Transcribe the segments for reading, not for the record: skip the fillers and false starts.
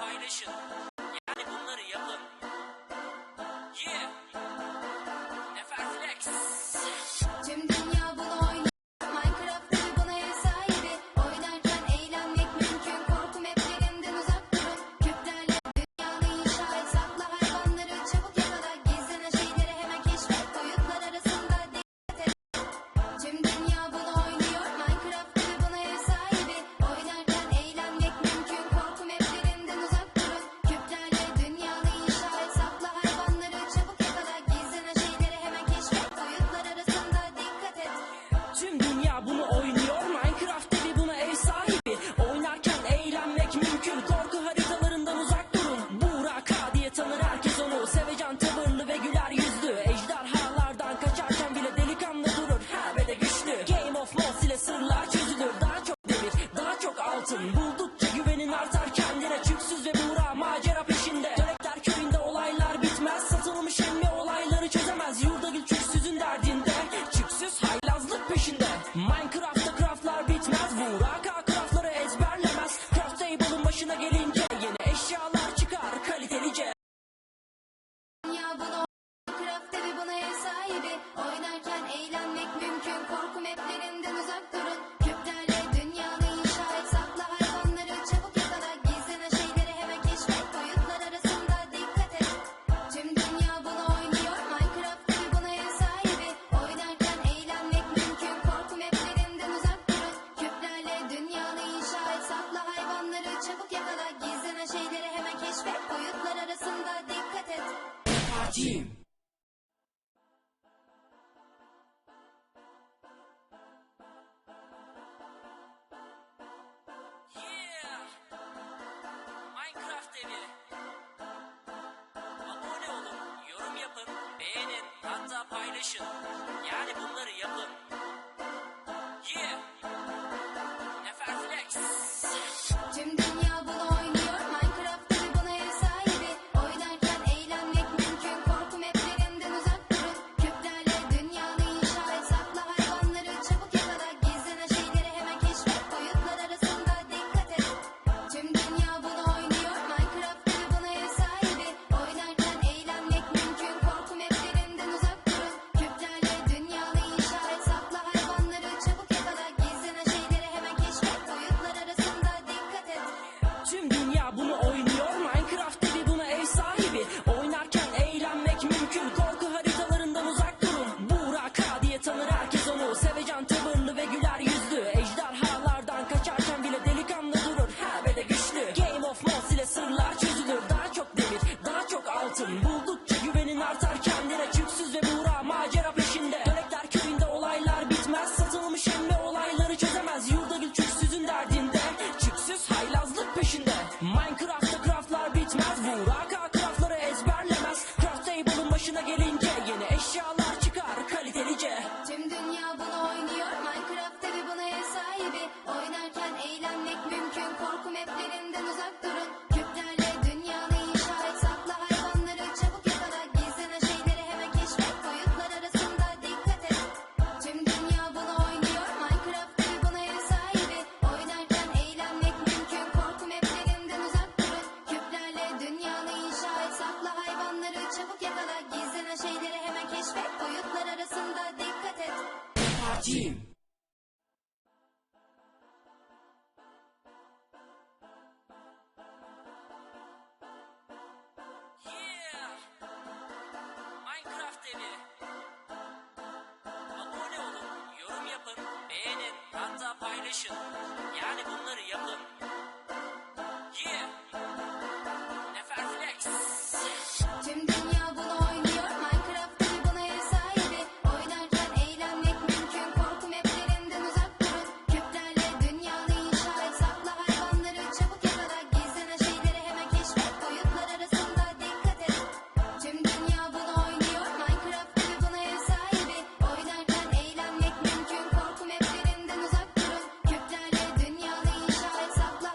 paylaşın. Yani bunları yapın. Yeah. Neferflex. Tüm dünya bunu oynuyor. Minecraft tabi buna ev sahibi. Oynarken eğlenmek mümkün. Korku maplerinden uzak durun. Küplerle dünyanı inşa et. Sakla hayvanları çabuk yakala. Gizlenen şeyleri hemen keşfet. Boyutlar arasında dikkat et. Tüm dünya bunu oynuyor. Minecraft tabi buna ev sahibi. Oynarken eğlenmek mümkün. Korku maplerinden uzak durun. Küplerle dünyanı inşa et. Sakla hayvanları çabuk yakala. Gizlenen şeyleri hemen keşfet. Boyutlar arasında dikkat et. Tüm dünya bunu oynuyor. Minecraft tabi buna ev sahibi. Oynarken eğlenmek mümkün. Korku haritalarından uzak durun. Burak K diye tanır herkes onu. Sevecen tavırlı ve güler yüzlü. Ejderhalardan kaçarken bile delikanlı durur. Her ve de güçlü. Game of Thrones ile sırlar çözülür. Daha çok demir, daha çok altın. Buldukça güvenin artar kendine. Çüksüz ve Burak macera peşinde. Dönekler köyünde olaylar bitmez. Satılmış emmi olayları çözemez. Yurdagül çüksüzün derdinde. Çüksüz haylazlık peşinde. Minecraft'ta craftlar bitmez. Burak K craftları ezberlemez. Craft table'ın başına gelince yeni eşyalar çıkar kalitelice. Dünya bunu Minecraft tabi buna ev sahibi. Oynarken eğlenmek mümkün. Korku maplerinden uzak durun. Küplerle dünyanı inşa et. Sakla hayvanları çabuk yakala. Gizlenen şeyleri hemen keşfet. Boyutlar arasında dikkat et. Tüm dünya bunu oynuyor. Minecraft tabi buna ev sahibi. Oynarken eğlenmek mümkün. Korku maplerinden uzak durun. Küplerle dünyanı inşa et. Sakla hayvanları çabuk yakala. Gizlenen şeyleri hemen keşfet. Boyutlar arasında dikkat et. Partim. Yeah. Minecraft evi. Abone olun, yorum yapın, beğenin, hatta paylaşın. Yani bunları yapın. Yeah. Neferflex. Tüm dünya bunu oynuyor. Minecraft tabi buna ev sahibi. Oynarken eğlenmek mümkün. Korku maplerinden uzak durun. Küplerle dünyanı inşa et. Sakla hayvanları çabuk yakala. Gizlenen şeyleri hemen keşfet. Boyutlar arasında dikkat et. Tüm dünya bunu oynuyor. Minecraft tabi buna ev sahibi. Oynarken eğlenmek mümkün. Korku maplerinden uzak durun. Küplerle dünyanı inşa et. Sakla hayvanları çabuk yakala. Gizlenen şeyleri hemen keşfet. Boyutlar arasında dikkat et. Tüm dünya bunu oynuyor. Minecraft tabi buna ev sahibi. Oynarken eğlenmek mümkün. Korku haritalarından uzak durun. Burak K diye tanır herkes onu. Sevecen tavırlı ve güler yüzlü. Ejderhalardan kaçarken bile delikanlı durur. Her ve de güçlü. Game of Thrones ile sırlar çözülür. Daha çok demir, daha çok altın. Buldukça güvenin artar kendine. Çüksüz ve Burak macera peşinde. Dönekler köyünde olaylar bitmez. Satılmış emmi olayları çözemez. Yurdagül çüksüzün derdinde. Çüksüz haylazlık peşinde. Minecraft'ta craftlar bitmez. Burak K craftları ezberlemez. Craft table'ın başına gelince yeni eşyalar çıkar kalitelice. Tüm dünya bunu oynuyor. Minecraft tabi buna ev sahibi. Oynarken eğlenmek mümkün. Korku maplerinden uzak durun. Küplerle dünyanı inşa et. Sakla hayvanları çabuk yakala. Gizlenen şeyleri hemen keşfet. Boyutlar arasında dikkat et. Tüm dünya bunu oynuyor. Minecraft tabi buna ev sahibi. Oynarken eğlenmek mümkün. Korku maplerinden uzak durun. Küplerle dünyanı inşa et. Sakla hayvanları çabuk yakala. Gizlenen şeyleri hemen keşfet. Boyutlar arasında dikkat et. Partim. Yeah. Minecraft evi. Abone olun, yorum yapın, beğenin, hatta paylaşın. Yani bunları yapın. Yeah. Neferflex. Tüm dünya bunu oynuyor. Minecraft tabi buna ev sahibi. Oynarken eğlenmek mümkün. Korku maplerinden uzak durun. Küplerle dünyanı inşa et. Sakla hayvanları çabuk yakala. Gizlenen şeyleri hemen keşfet. Boyutlar arasında dikkat et. Tüm dünya bunu oynuyor. Minecraft tabi buna ev sahibi. Oynarken eğlenmek mümkün. Korku maplerinden uzak durun. Küplerle dünyanı inşa et. Sakla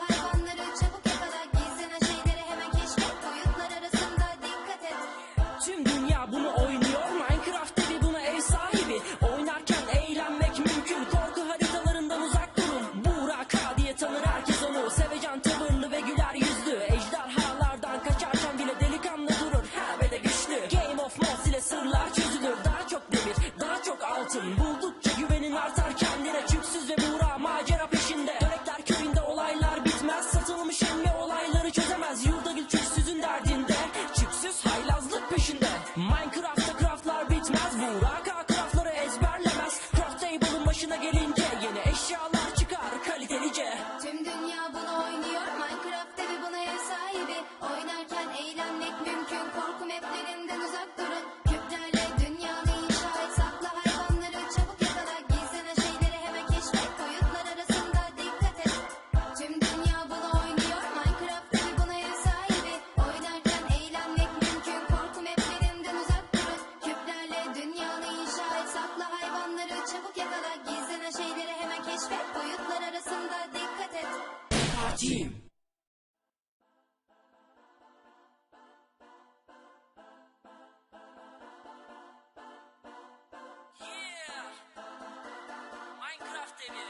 evi.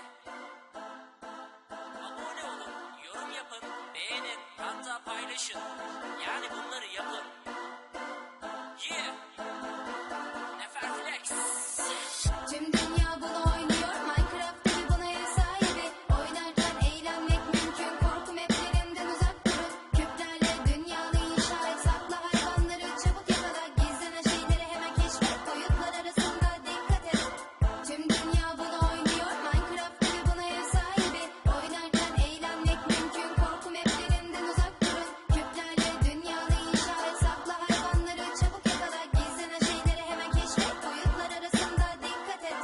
Abone olun, yorum yapın, beğenin, hatta paylaşın. Yani bunları yapın. Yeah. Neferflex. Tüm dünya bunu oynuyor. Minecraft tabi buna ev sahibi. Oynarken eğlenmek mümkün. Korku maplerinden uzak durun. Küplerle dünyanı inşa et. Sakla hayvanları çabuk yakala. Gizlenen şeyleri hemen keşfet. Boyutlar arasında dikkat et. Tüm dünya bunu oynuyor. Minecraft tabi buna ev sahibi. Oynarken eğlenmek mümkün. Korku maplerinden uzak durun. Küplerle dünyanı inşa et. Sakla hayvanları çabuk yakala. Gizlenen şeyleri hemen keşfet. Boyutlar arasında dikkat et.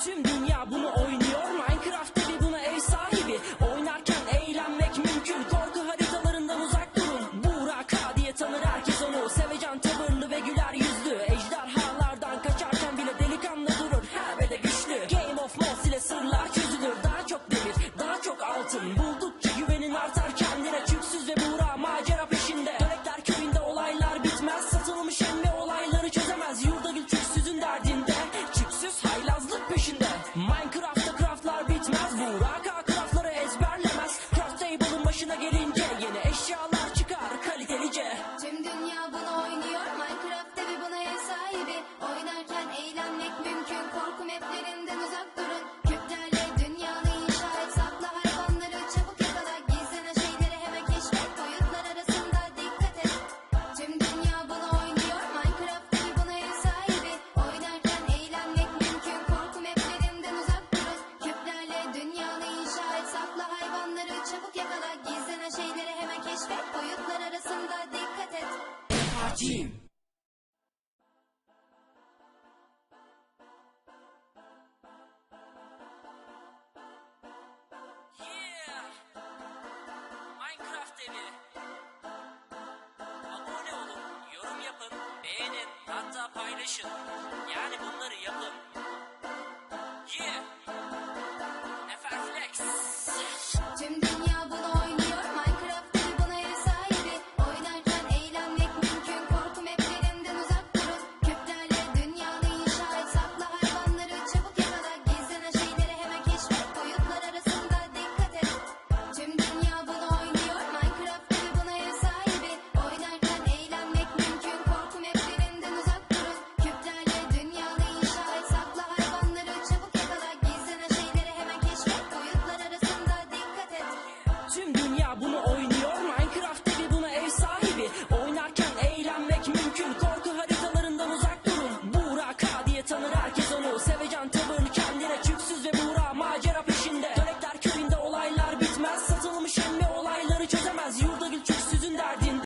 Tüm dünya bunu oynuyor. Minecraft tabi buna ev sahibi. Oynarken eğlenmek mümkün. Korku haritalarından uzak durun. Burak K diye tanır herkes onu. Sevecen tavırlı ve güler yüzlü. Ejderhalardan kaçarken bile delikanlı durur. Her ve de güçlü. Game of Thrones ile sırlar çözülür. Daha çok demir, daha çok altın. Buldukça güvenin artar kendine. Çüksüz ve Burak macera peşinde. Dönekler köyünde olaylar bitmez. Satılmış emmi olayları çözemez. Yurdagül çüksüzün derdinde. Çüksüz haylazlık peşinde. Minecraft'ta craftlar bitmez. Burak K craftları ezberlemez. Craft table'ın başına gelince yeni eşyalar çıkar kalitelice. Tüm dünya bunu oynuyor. Minecraft tabi buna ev sahibi. Oynarken eğlenmek mümkün. Korku maplerinden uzak durun. Küplerle dünyanı inşa et. Sakla hayvanları çabuk yakala. Gizlenen şeyleri hemen keşfet. Boyutlar arasında dikkat et. Tüm dünya bunu oynuyor. Minecraft tabi buna ev sahibi. Oynarken eğlenmek mümkün. Korku maplerinden uzak durun. Küplerle dünyanı inşa et. Sakla hayvanları çabuk yakala. Gizlenen şeyleri hemen keşfet. Boyutlar arasında dikkat et. Partim. Yeah. Minecraft evi. Abone olun, yorum yapın, beğenin, hatta paylaşın. Yani bunları yapın. Yeah.